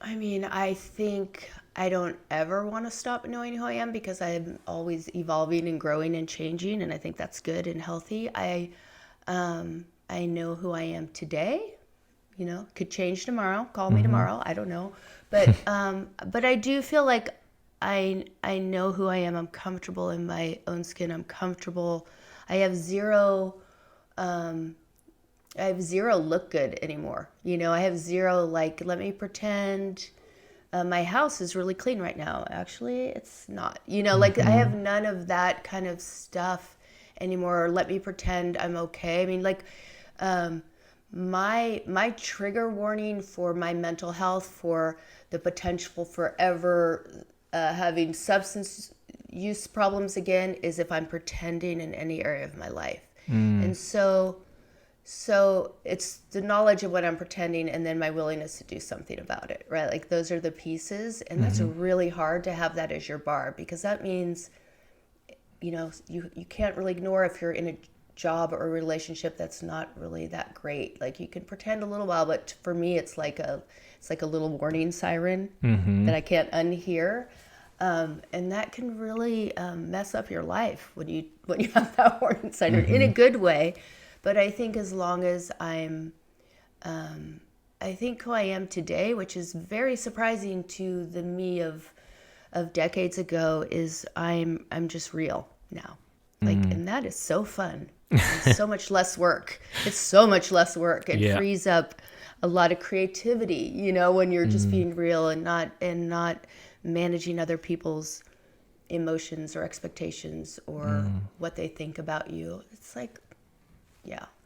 I mean, I think I don't ever want to stop knowing who I am, because I'm always evolving and growing and changing, and I think that's good and healthy. I know who I am today, could change tomorrow. Call me tomorrow. I don't know. But I do feel like I know who I am. I'm comfortable in my own skin. I'm comfortable. I have zero look good anymore. I have zero, like, let me pretend my house is really clean right now. Actually, it's not. Like, I have none of that kind of stuff anymore. Or let me pretend I'm okay. I mean, like, my trigger warning for my mental health, for the potential for ever having substance use problems again, is if I'm pretending in any area of my life. And so it's the knowledge of what I'm pretending and then my willingness to do something about it, right? Like, those are the pieces. And that's really hard to have that as your bar, because that means, you can't really ignore if you're in a job or a relationship that's not really that great. Like, you can pretend a little while, but for me, it's like a little warning siren that I can't unhear. And that can really mess up your life when you have that warning siren in a good way. But I think as long as I think who I am today, which is very surprising to the me of decades ago, is I'm just real now. Like, and that is so fun. It's so much less work. It's so much less work. It frees up a lot of creativity, when you're just being real and not managing other people's emotions or expectations or what they think about you. It's like,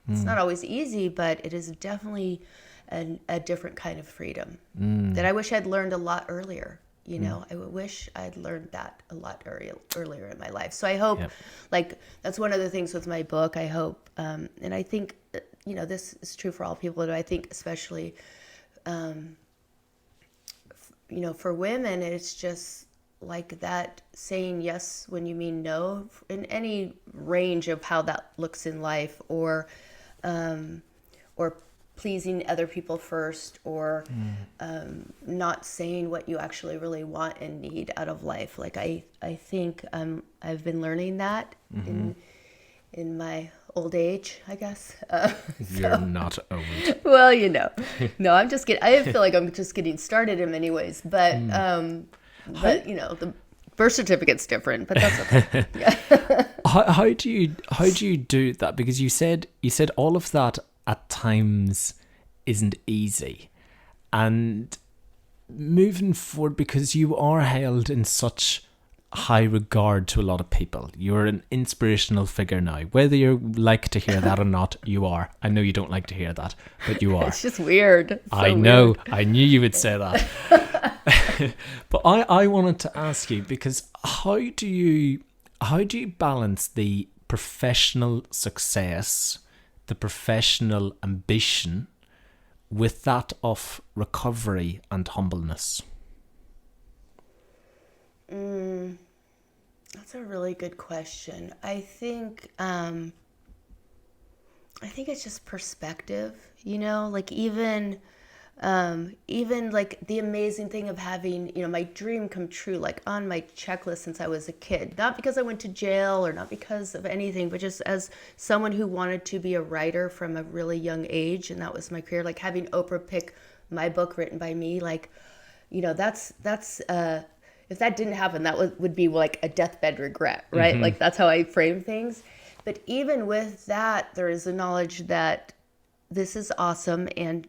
it's not always easy, but it is definitely a different kind of freedom that I wish I'd learned a lot earlier. I wish I'd learned that a lot earlier in my life. So I hope, like, that's one of the things with my book. I hope, and I think, this is true for all people, but I think especially, for women, it's just like that saying yes when you mean no, in any range of how that looks in life, or pleasing other people first, or not saying what you actually really want and need out of life. Like, I think I've been learning that in my old age, I guess. You're not old. Well, no, I'm just kidding. I feel like I'm just getting started in many ways, but the birth certificate's different, but that's okay. Yeah. How do you do that? Because you said all of that at times isn't easy, and moving forward, because you are held in such high regard to a lot of people. You're an inspirational figure now, whether you like to hear that or not. You are. I know you don't like to hear that, but you are. It's just weird. It's I know. Weird. I knew you would say that. But I wanted to ask you, because how do you balance the professional success, the professional ambition, with that of recovery and humbleness? That's a really good question. I think it's just perspective, like even like the amazing thing of having, my dream come true, like on my checklist since I was a kid, not because I went to jail or not because of anything, but just as someone who wanted to be a writer from a really young age. And that was my career, like having Oprah pick my book written by me, like, that's if that didn't happen, that would be like a deathbed regret, right? Like, that's how I frame things. But even with that, there is a knowledge that this is awesome, and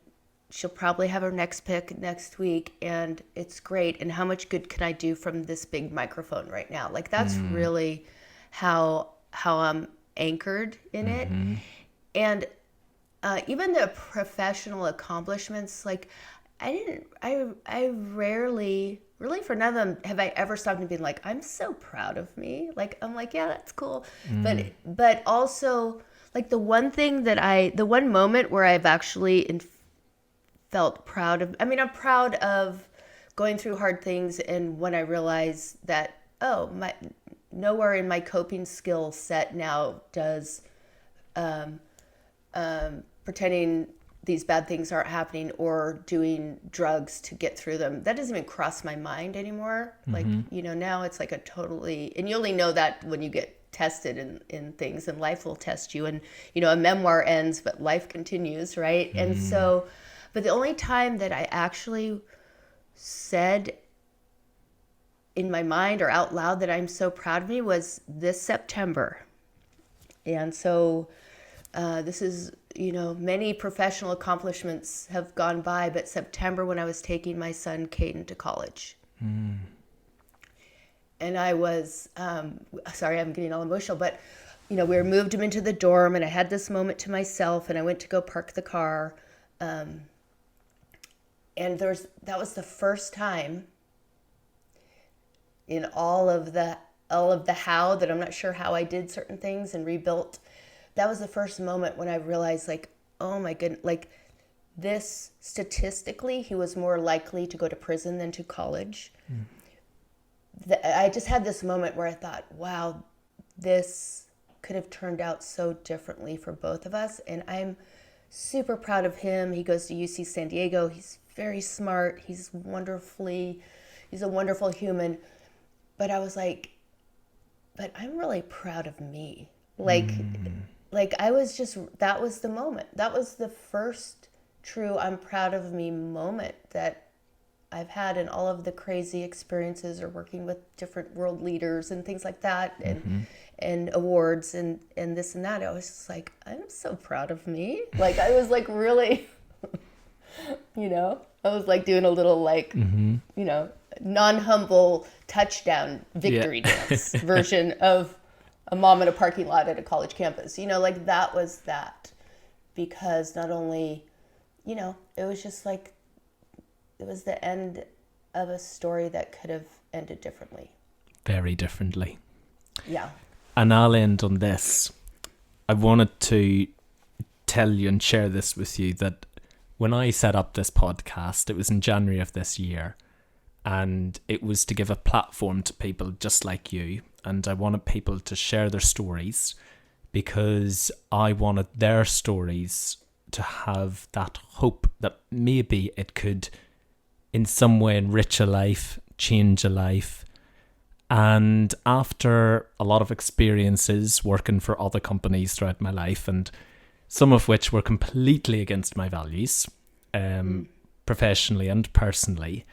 she'll probably have her next pick next week, and it's great. And how much good can I do from this big microphone right now? Like, that's really how I'm anchored in it. And even the professional accomplishments, like, I rarely, really for none of them have I ever stopped and been like, I'm so proud of me. Like, I'm like, yeah, that's cool. But also, like, the one moment where I've actually felt proud of, I'm proud of going through hard things, and when I realized that, nowhere in my coping skill set now does pretending these bad things aren't happening or doing drugs to get through them. That doesn't even cross my mind anymore. Like, now it's like a totally, and you only know that when you get tested in things, and life will test you, and, a memoir ends, but life continues, right? And so, But the only time that I actually said in my mind or out loud that I'm so proud of me was this September. And so this is, many professional accomplishments have gone by, but September when I was taking my son Caden to college. And I was, sorry, I'm getting all emotional, but, we moved him into the dorm and I had this moment to myself and I went to go park the car. And that was the first time in all of the how that I'm not sure how I did certain things and rebuilt. That was the first moment when I realized, like, oh my goodness, like this statistically, he was more likely to go to prison than to college. I just had this moment where I thought, wow, this could have turned out so differently for both of us. And I'm super proud of him. He goes to UC San Diego. He's very smart. He's a wonderful human. But I was like, but I'm really proud of me. Like I was just, that was the moment. That was the first true I'm proud of me moment that I've had in all of the crazy experiences or working with different world leaders and things like that and awards and this and that. I was just like, I'm so proud of me. Like I was like really, I was like doing a little like, non-humble touchdown victory dance version of a mom in a parking lot at a college campus. Like that was that. Because not only, it was just like, it was the end of a story that could have ended differently. Very differently. Yeah. And I'll end on this. I wanted to tell you and share this with you that when I set up this podcast, it was in January of this year, and it was to give a platform to people just like you. And I wanted people to share their stories because I wanted their stories to have that hope that maybe it could in some way enrich a life, change a life. And after a lot of experiences working for other companies throughout my life, and some of which were completely against my values, professionally and personally,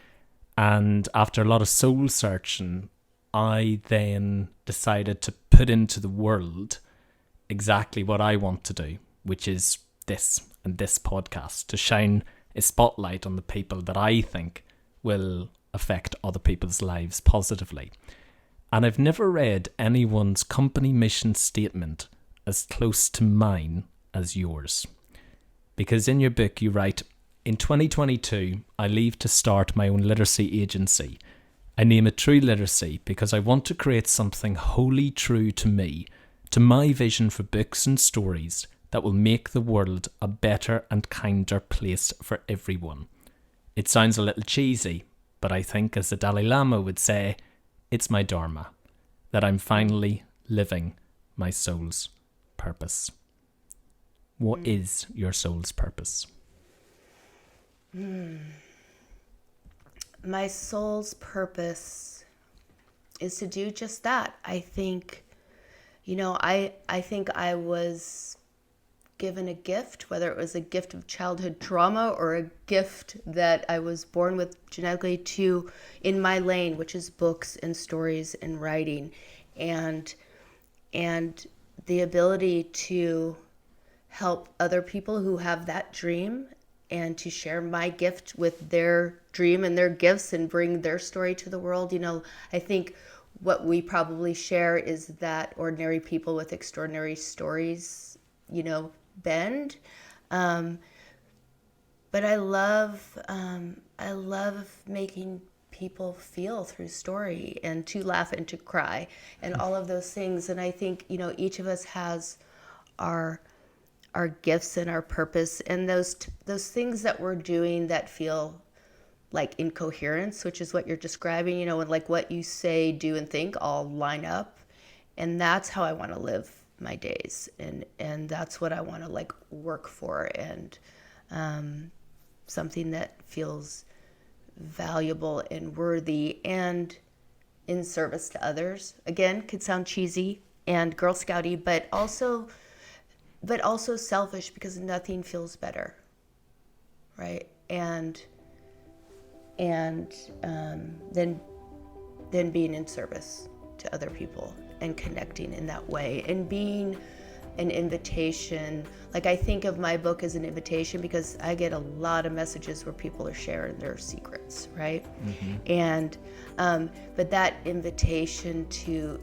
and after a lot of soul searching, I then decided to put into the world exactly what I want to do, which is this and this podcast, to shine a spotlight on the people that I think will affect other people's lives positively. And I've never read anyone's company mission statement as close to mine as yours. Because in your book you write, in 2022, I leave to start my own literacy agency. I name it True Literacy because I want to create something wholly true to me, to my vision for books and stories that will make the world a better and kinder place for everyone. It sounds a little cheesy, but I think, as the Dalai Lama would say, it's my dharma, that I'm finally living my soul's purpose. What is your soul's purpose? My soul's purpose is to do just that. I think, I think I was given a gift, whether it was a gift of childhood trauma or a gift that I was born with genetically in my lane, which is books and stories and writing, and the ability to help other people who have that dream and to share my gift with their dream and their gifts and bring their story to the world. I think what we probably share is that ordinary people with extraordinary stories, bend. But I love making people feel through story and to laugh and to cry and all of those things. And I think, each of us has our gifts and our purpose and those things that we're doing that feel like incoherence, which is what you're describing, and like what you say, do, and think all line up. And that's how I want to live my days. And that's what I want to like work for, and something that feels valuable and worthy and in service to others. Again, could sound cheesy and Girl Scouty, but also selfish, because nothing feels better, right? And then being in service to other people and connecting in that way and being an invitation. Like, I think of my book as an invitation because I get a lot of messages where people are sharing their secrets, right? And but that invitation to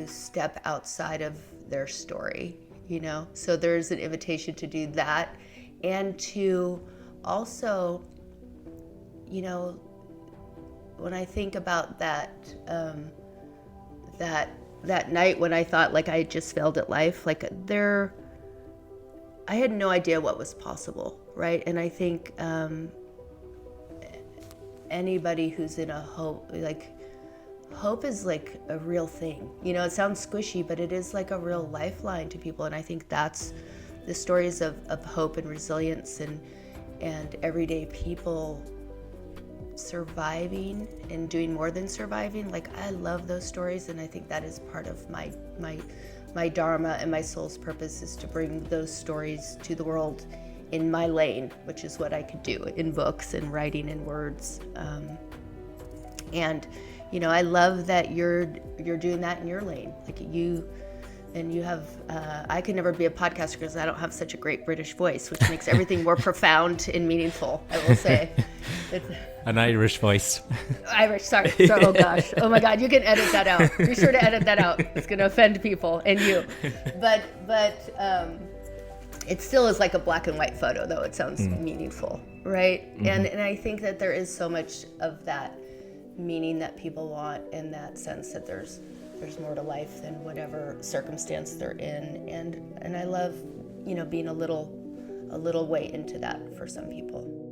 step outside of their story, you know? So there's an invitation to do that, and to also, you know, when I think about that, that night when I thought like I had just failed at life, like I had no idea what was possible, right? And I think anybody who's in a hope is like a real thing. You know, it sounds squishy, but it is like a real lifeline to people. And I think that's the stories of hope and resilience and everyday people surviving and doing more than surviving. Like, I love those stories, and I think that is part of my dharma and my soul's purpose, is to bring those stories to the world in my lane, which is what I could do in books and writing and words. And you know, I love that you're doing that in your lane. Like, you have, I could never be a podcaster because I don't have such a great British voice, which makes everything more profound and meaningful, I will say. An Irish voice. Irish, sorry. Oh gosh. Oh my God, you can edit that out. Be sure to edit that out. It's going to offend people and you. But it still is like a black and white photo, though. It sounds meaningful, right? And I think that there is so much of that meaning that people want, in that sense that there's more to life than whatever circumstance they're in, and I love, you know, being a little way into that for some people.